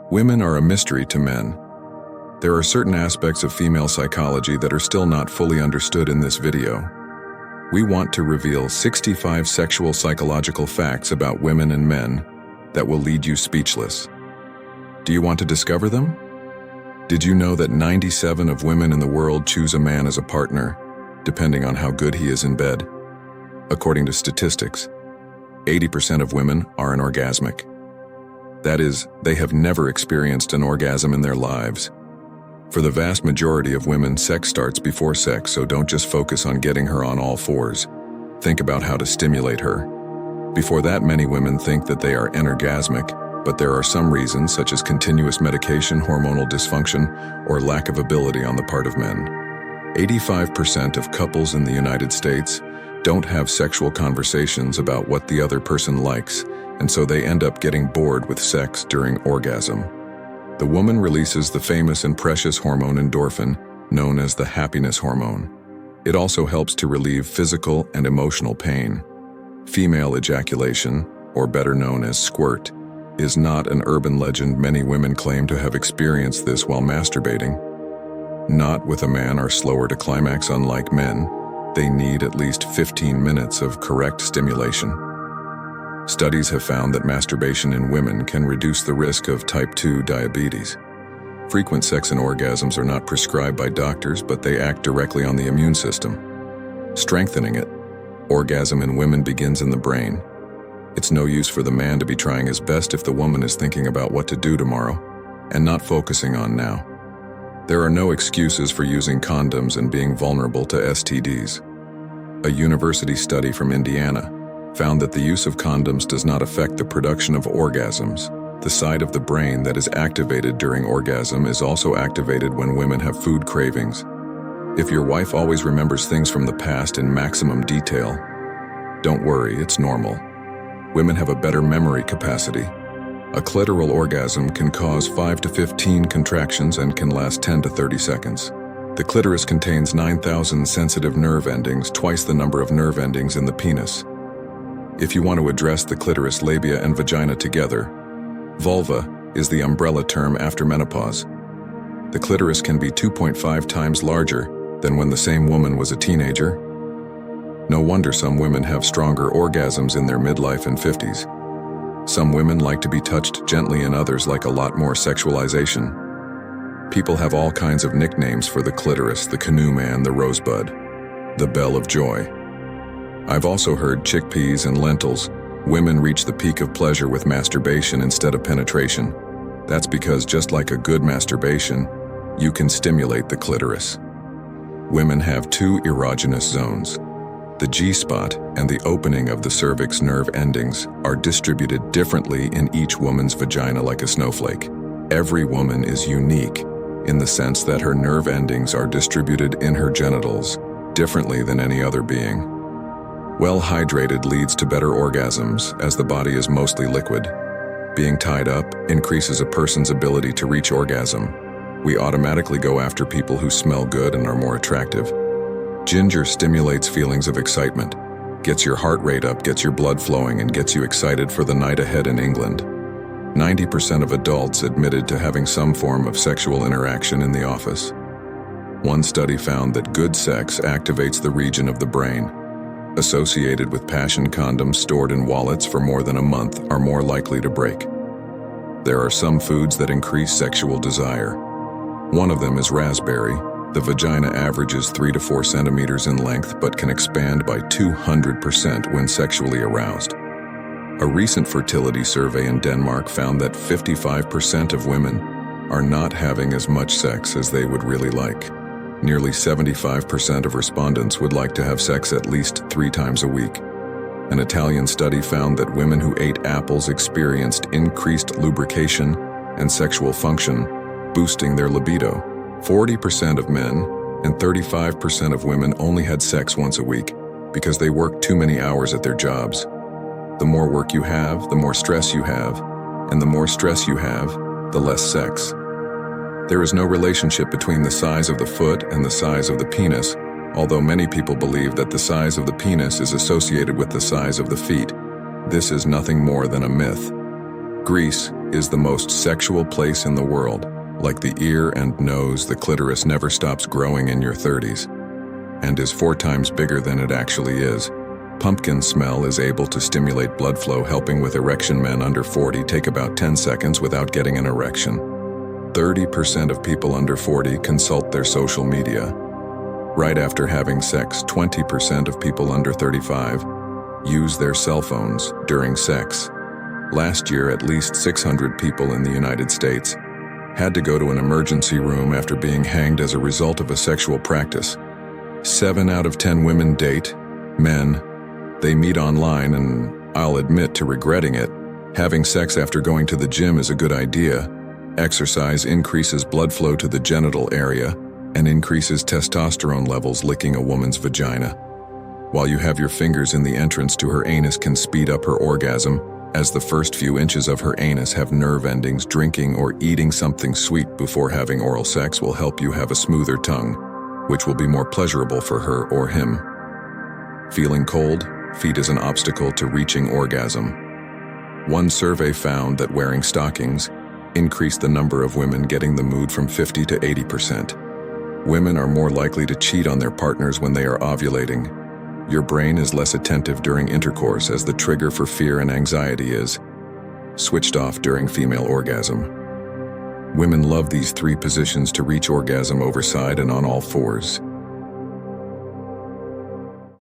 Women are a mystery to men. There are certain aspects of female psychology that are still not fully understood in this video. We want to reveal 65 sexual psychological facts about women and men that will lead you speechless. Do you want to discover them? Did you know that 97% of women in the world choose a man as a partner, depending on how good he is in bed? According to statistics, 80% of women are anorgasmic. That is, they have never experienced an orgasm in their lives. For the vast majority of women, sex starts before sex, so don't just focus on getting her on all fours. Think about how to stimulate her. Before that, many women think that they are anorgasmic, but there are some reasons, such as continuous medication, hormonal dysfunction, or lack of ability on the part of men. 85% of couples in the United States don't have sexual conversations about what the other person likes, and so they end up getting bored with sex during orgasm. The woman releases the famous and precious hormone endorphin, known as the happiness hormone. It also helps to relieve physical and emotional pain. Female ejaculation, or better known as squirt, is not an urban legend. Many women claim to have experienced this while masturbating. Not with a man are slower to climax. Unlike men, they need at least 15 minutes of correct stimulation. Studies have found that masturbation in women can reduce the risk of type 2 diabetes. Frequent sex and orgasms are not prescribed by doctors, but they act directly on the immune system, strengthening it. Orgasm in women begins in the brain. It's no use for the man to be trying his best if the woman is thinking about what to do tomorrow and not focusing on now. There are no excuses for using condoms and being vulnerable to STDs. A university study from Indiana found that the use of condoms does not affect the production of orgasms. The side of the brain that is activated during orgasm is also activated when women have food cravings. If your wife always remembers things from the past in maximum detail, don't worry, it's normal. Women have a better memory capacity. A clitoral orgasm can cause 5 to 15 contractions and can last 10 to 30 seconds. The clitoris contains 9,000 sensitive nerve endings, twice the number of nerve endings in the penis. If you want to address the clitoris, labia, and vagina together, vulva is the umbrella term after menopause. The clitoris can be 2.5 times larger than when the same woman was a teenager. No wonder some women have stronger orgasms in their midlife and 50s. Some women like to be touched gently and others like a lot more sexualization. People have all kinds of nicknames for the clitoris: the canoe man, the rosebud, the bell of joy. I've also heard chickpeas and lentils. Women reach the peak of pleasure with masturbation instead of penetration. That's because just like a good masturbation, you can stimulate the clitoris. Women have two erogenous zones. The G-spot and the opening of the cervix nerve endings are distributed differently in each woman's vagina like a snowflake. Every woman is unique in the sense that her nerve endings are distributed in her genitals differently than any other being. Well hydrated leads to better orgasms, as the body is mostly liquid. Being tied up increases a person's ability to reach orgasm. We automatically go after people who smell good and are more attractive. Ginger stimulates feelings of excitement, gets your heart rate up, gets your blood flowing, and gets you excited for the night ahead in England. 90% of adults admitted to having some form of sexual interaction in the office. One study found that good sex activates the region of the brain associated with passion. Condoms stored in wallets for more than a month are more likely to break. There are some foods that increase sexual desire. One of them is raspberry. The vagina averages 3 to 4 centimeters in length but can expand by 200% when sexually aroused. A recent fertility survey in Denmark found that 55% of women are not having as much sex as they would really like. Nearly 75% of respondents would like to have sex at least 3 times a week. An Italian study found that women who ate apples experienced increased lubrication and sexual function, boosting their libido. 40% of men and 35% of women only had sex once a week because they worked too many hours at their jobs. The more work you have, the more stress you have, and the more stress you have, the less sex. There is no relationship between the size of the foot and the size of the penis, although many people believe that the size of the penis is associated with the size of the feet. This is nothing more than a myth. Greece is the most sexual place in the world. Like the ear and nose, the clitoris never stops growing in your 30s and is 4 times bigger than it actually is. Pumpkin smell is able to stimulate blood flow, helping with erection. Men under 40 take about 10 seconds without getting an erection. 30% of people under 40 consult their social media. Right after having sex, 20% of people under 35 use their cell phones during sex. Last year, at least 600 people in the United States had to go to an emergency room after being hanged as a result of a sexual practice. 7 out of 10 women date men they meet online, and I'll admit to regretting it. Having sex after going to the gym is a good idea. Exercise increases blood flow to the genital area and increases testosterone levels. Licking a woman's vagina while you have your fingers in the entrance to her anus can speed up her orgasm, as the first few inches of her anus have nerve endings. Drinking or eating something sweet before having oral sex will help you have a smoother tongue, which will be more pleasurable for her or him. Feeling cold feet is an obstacle to reaching orgasm. One survey found that wearing stockings increased the number of women getting the mood from 50 to 80%. Women are more likely to cheat on their partners when they are ovulating. Your brain is less attentive during intercourse, as the trigger for fear and anxiety is switched off during female orgasm. Women love these 3 positions to reach orgasm: overside and on all fours.